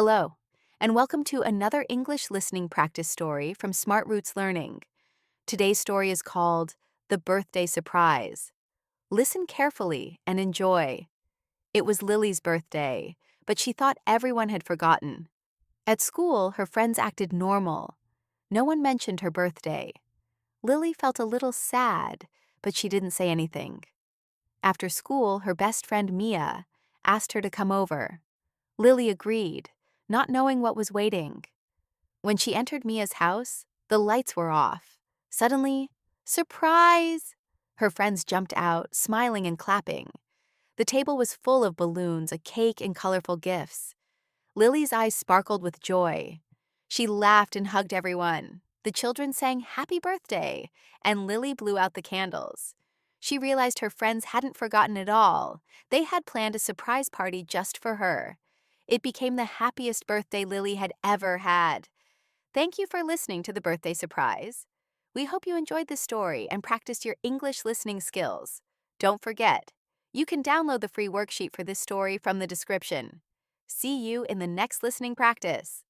Hello, and welcome to another English listening practice story from SmartRoots Learning. Today's story is called The Birthday Surprise. Listen carefully and enjoy. It was Lily's birthday, but she thought everyone had forgotten. At school, her friends acted normal. No one mentioned her birthday. Lily felt a little sad, but she didn't say anything. After school, her best friend Mia asked her to come over. Lily agreed, not knowing what was waiting. When she entered Mia's house, the lights were off. Suddenly, surprise! Her friends jumped out, smiling and clapping. The table was full of balloons, a cake, and colorful gifts. Lily's eyes sparkled with joy. She laughed and hugged everyone. The children sang "Happy Birthday," and Lily blew out the candles. She realized her friends hadn't forgotten at all. They had planned a surprise party just for her. It became the happiest birthday Lily had ever had. Thank you for listening to The Birthday Surprise. We hope you enjoyed this story and practiced your English listening skills. Don't forget, you can download the free worksheet for this story from the description. See you in the next listening practice.